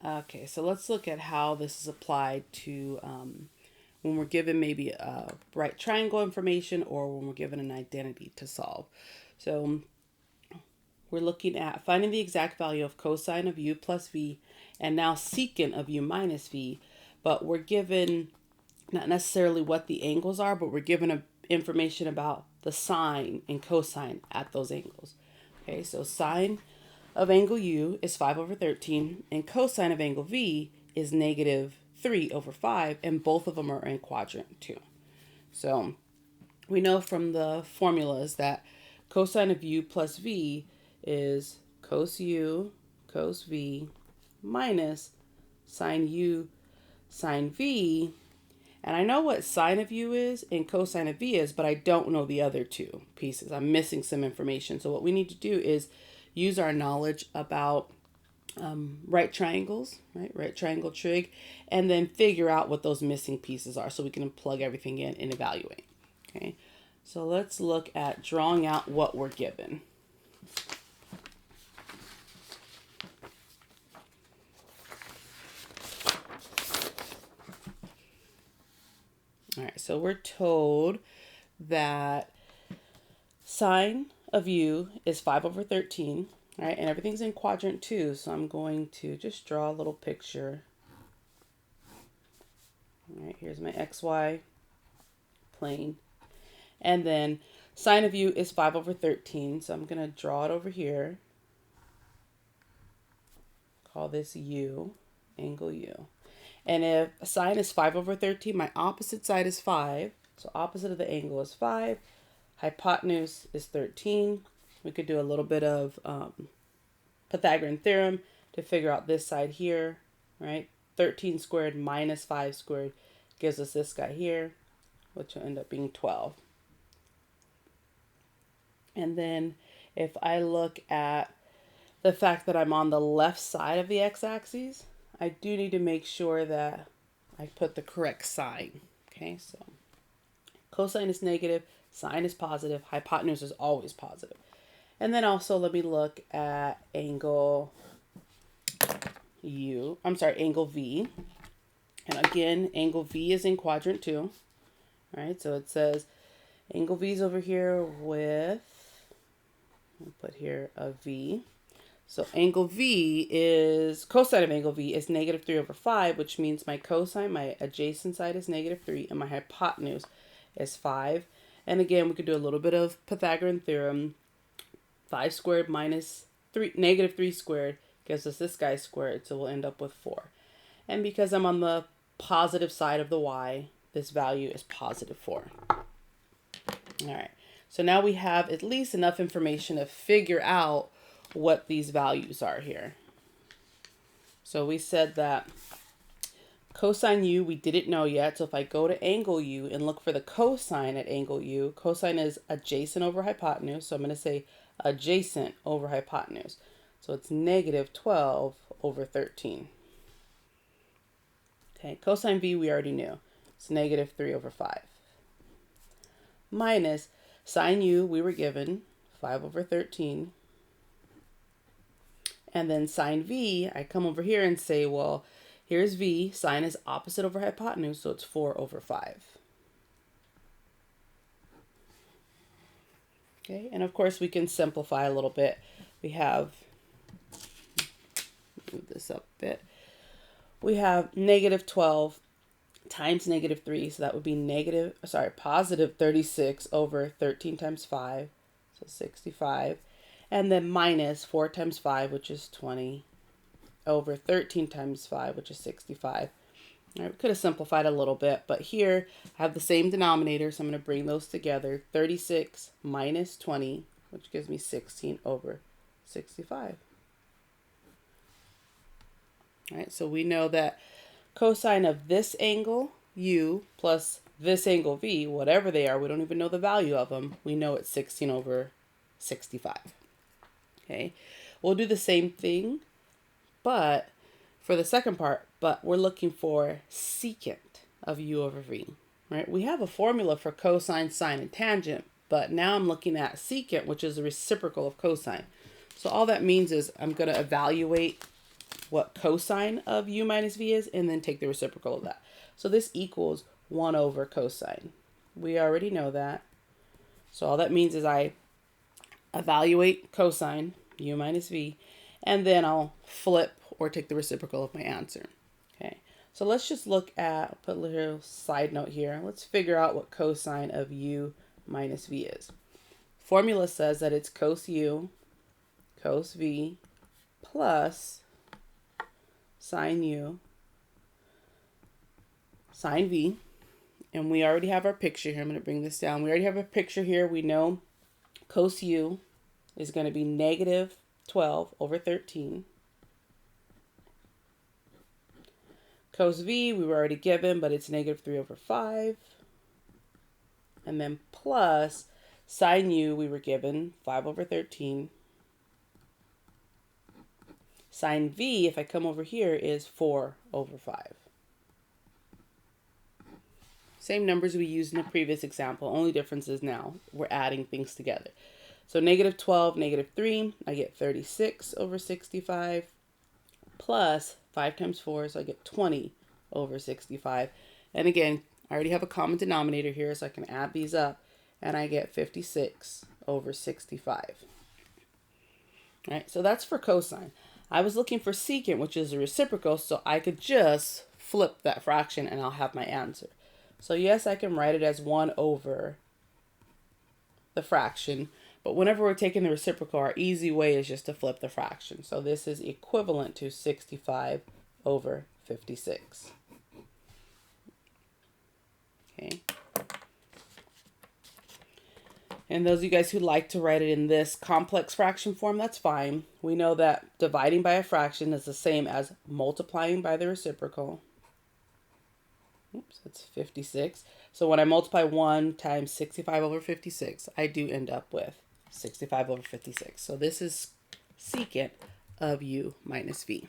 Okay, so let's look at how this is applied to when we're given maybe a right triangle information or when we're given an identity to solve. So we're looking at finding the exact value of cosine of u plus v and now secant of u minus v, but we're given not necessarily what the angles are, but we're given information about the sine and cosine at those angles. Okay, so sine of angle u is 5 over 13, and cosine of angle v is negative 3 over 5, and both of them are in quadrant 2. So we know from the formulas that cosine of u plus v is cos u cos v minus sine u sine v. And I know what sine of u is and cosine of v is, but I don't know the other two pieces. I'm missing some information. So what we need to do is use our knowledge about right triangles, right triangle trig, and then figure out what those missing pieces are so we can plug everything in and evaluate. Okay, so let's look at drawing out what we're given. All right, so we're told that sine of u is 5 over 13, right? And everything's in quadrant 2, so I'm going to just draw a little picture. All right, here's my xy plane. And then sine of u is 5 over 13, so I'm going to draw it over here. Call this u, angle u. And if sine is 5 over 13, my opposite side is 5. So opposite of the angle is 5. Hypotenuse is 13. We could do a little bit of Pythagorean theorem to figure out this side here, right? 13 squared minus 5 squared gives us this guy here, which will end up being 12. And then if I look at the fact that I'm on the left side of the x-axis, I do need to make sure that I put the correct sign. Okay, so cosine is negative, sine is positive, hypotenuse is always positive. And then also let me look at angle angle V. And again, angle V is in quadrant 2. Right, so it says angle V is over here with, I'll put here a V. So angle V is, cosine of angle V is negative 3 over 5, which means my cosine, my adjacent side is negative 3, and my hypotenuse is 5. And again, we could do a little bit of Pythagorean theorem. 5 squared minus negative 3 squared gives us this guy squared, so we'll end up with 4. And because I'm on the positive side of the y, this value is positive 4. All right, so now we have at least enough information to figure out what these values are here. So we said that cosine u we didn't know yet. So if I go to angle u and look for the cosine at angle u, cosine is adjacent over hypotenuse. So I'm going to say adjacent over hypotenuse. So it's negative 12 over 13. Okay, cosine v we already knew. It's negative 3 over 5. Minus sine u we were given 5 over 13. And then sine v, I come over here and say, well, here's v, sine is opposite over hypotenuse, so it's 4 over 5. Okay, and of course we can simplify a little bit. We have, move this up a bit. We have negative 12 times negative 3, so that would be positive 36 over 13 times 5, so 65. And then minus 4 times 5, which is 20, over 13 times 5, which is 65. All right, we could have simplified a little bit, but here I have the same denominator, so I'm going to bring those together. 36 minus 20, which gives me 16 over 65. All right, so we know that cosine of this angle, u, plus this angle, v, whatever they are, we don't even know the value of them, we know it's 16 over 65. Okay, we'll do the same thing, but for the second part, but we're looking for secant of u over v, right? We have a formula for cosine, sine, and tangent, but now I'm looking at secant, which is the reciprocal of cosine. So all that means is I'm going to evaluate what cosine of u minus v is, and then take the reciprocal of that. So this equals 1 over cosine. We already know that. So all that means is I evaluate cosine, u minus v, and then I'll flip or take the reciprocal of my answer. Okay, so let's just look at, put a little side note here. Let's figure out what cosine of u minus v is. Formula says that it's cos u, cos v, plus sine u, sine v. And we already have our picture here. I'm going to bring this down. We already have a picture here. We know cos u is going to be negative 12 over 13. Cos v, we were already given, but it's negative 3 over 5. And then plus sine u, we were given 5 over 13. Sine v, if I come over here, is 4 over 5. Same numbers we used in the previous example, only difference is now we're adding things together. So negative 12, negative 3, I get 36 over 65, plus 5 times 4, so I get 20 over 65. And again, I already have a common denominator here, so I can add these up, and I get 56 over 65. All right, so that's for cosine. I was looking for secant, which is a reciprocal, so I could just flip that fraction and I'll have my answer. So yes, I can write it as 1 over the fraction, but whenever we're taking the reciprocal, our easy way is just to flip the fraction. So this is equivalent to 65 over 56. Okay. And those of you guys who like to write it in this complex fraction form, that's fine. We know that dividing by a fraction is the same as multiplying by the reciprocal. Oops, that's 56. So when I multiply 1 times 65 over 56, I do end up with 65 over 56. So this is secant of u minus v.